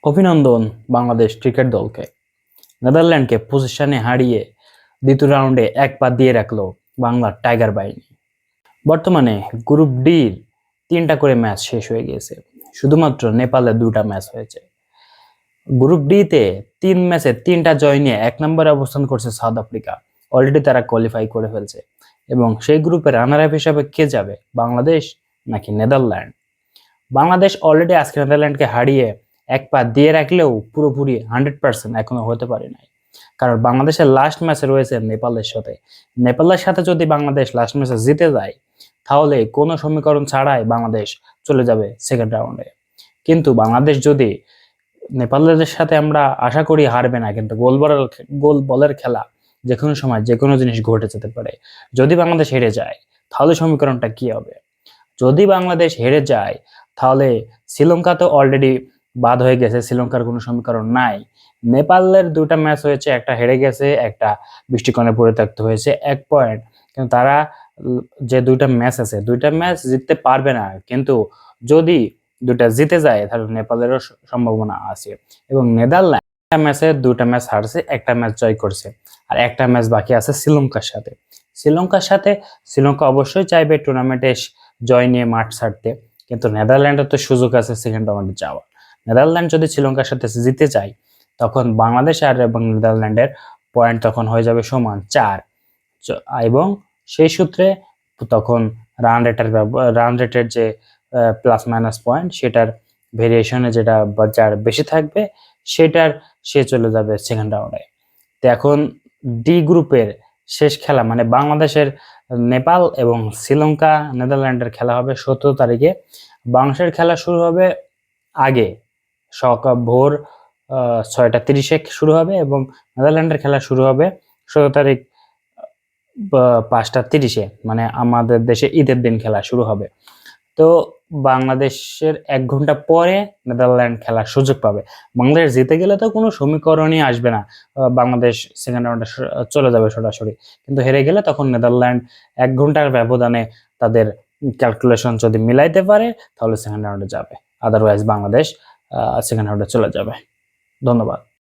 অভিনন্দন বাংলাদেশ ক্রিকেট দলকে। নেদারল্যান্ডকে পজিশনে হারিয়ে দ্বিতীয় রাউন্ডে এক পা দিয়ে রাখলো বাংলার টাইগার বাহিনী। বর্তমানে গ্রুপ ডির 3টা করে ম্যাচ শেষ হয়ে গিয়েছে, শুধুমাত্র নেপালে 2টা ম্যাচ হয়েছে। গ্রুপ ডিতে 3 ম্যাচে 3টা জয় নিয়ে 1 নম্বরে অবস্থান করছে সাউথ আফ্রিকা। অলরেডি তারা কোয়ালিফাই করে ফেলছে এবং সেই গ্রুপে রানার আপ হিসাবে কে যাবে, বাংলাদেশ নাকি নেদারল্যান্ড? বাংলাদেশ অলরেডি আজকে নেদারল্যান্ডকে হারিয়ে এক পা দিয়ে রাখলেও পুরোপুরি 100% এখনো হতে পারে নাই, কারণ বাংলাদেশের লাস্ট ম্যাচে রয়েছে নেপালের সাথে। নেপালের সাথে যদি বাংলাদেশ লাস্ট ম্যাচে জিতে যায়, তাহলে কোনো সমীকরণ ছাড়াই বাংলাদেশ চলে যাবে সেকেন্ড রাউন্ডে। কিন্তু বাংলাদেশ যদি নেপালের সাথে, আমরা আশা করি হারবে না, কিন্তু গোল বলের খেলা, যে কোনো সময় যে কোনো জিনিস ঘটে যেতে পারে। যদি বাংলাদেশ হেরে যায়, তাহলে সমীকরণটা কি হবে? যদি বাংলাদেশ হেরে যায়, তাহলে শ্রীলঙ্কা তো অলরেডি বাদ হয়ে গেছে, শ্রীলঙ্কার কোনো সমীকরণ নাই। নেপালের 2টা ম্যাচ হয়েছে, একটা হেরে গেছে, একটা বৃষ্টিকণে পরিত্যক্ত হয়েছে, 1 পয়েন্ট। কিন্তু তারা যে 2টা ম্যাচ আছে, 2টা ম্যাচ জিততে পারবে না, কিন্তু যদি 2টা জিতে যায় তাহলে নেপালেরও সম্ভাবনা আছে। এবং নেদারল্যান্ড ম্যাচে 2টা ম্যাচ হারছে, একটা ম্যাচ জয় করছে, আর একটা ম্যাচ বাকি আছে শ্রীলঙ্কার সাথে। শ্রীলঙ্কা অবশ্যই চাইবে টুর্নামেন্টে জয় নিয়ে মাঠ ছাড়তে, কিন্তু নেদারল্যান্ডের তো সুযোগ আছে সেকেন্ড রাউন্ডে যাওয়ার। নেদারল্যান্ড যদি শ্রীলঙ্কার সাথে জিতে যায়, তখন বাংলাদেশ আর এবং নেদারল্যান্ডের পয়েন্ট তখন হয়ে যাবে সমান 4, এবং সেই সূত্রে তখন রান রেটের যে প্লাস মাইনাস পয়েন্ট, সেটার ভেরিয়েশনে যেটা যার বেশি থাকবে, সে চলে যাবে সেকেন্ড রাউন্ডে। তো এখন ডি গ্রুপের শেষ খেলা, মানে বাংলাদেশের নেপাল এবং শ্রীলঙ্কা নেদারল্যান্ডের খেলা হবে 17 তারিখে। বাংলাদেশের খেলা শুরু হবে আগে, সকাল ভোর 6টা 30-এ শুরু হবে, এবং নেদারল্যান্ডের খেলা শুরু হবে 17 তারিখ 5টা 30-এ, মানে আমাদের দেশে ঈদের দিন খেলা শুরু হবে। তো বাংলাদেশের 1 ঘন্টা পরে নেদারল্যান্ড খেলার সুযোগ পাবে। বাংলাদেশ জিতে গেলে তো কোনো সমীকরণই আসবে না, বাংলাদেশ সেকেন্ড রাউন্ডে চলে যাবে সরাসরি। কিন্তু হেরে গেলে তখন নেদারল্যান্ড 1 ঘন্টার ব্যবধানে তাদের ক্যালকুলেশন যদি মিলাইতে পারে, তাহলে সেকেন্ড রাউন্ডে যাবে। আদারওয়াইজ বাংলাদেশ সেকেন্ড রাউন্ডে চলে যাবে। ধন্যবাদ।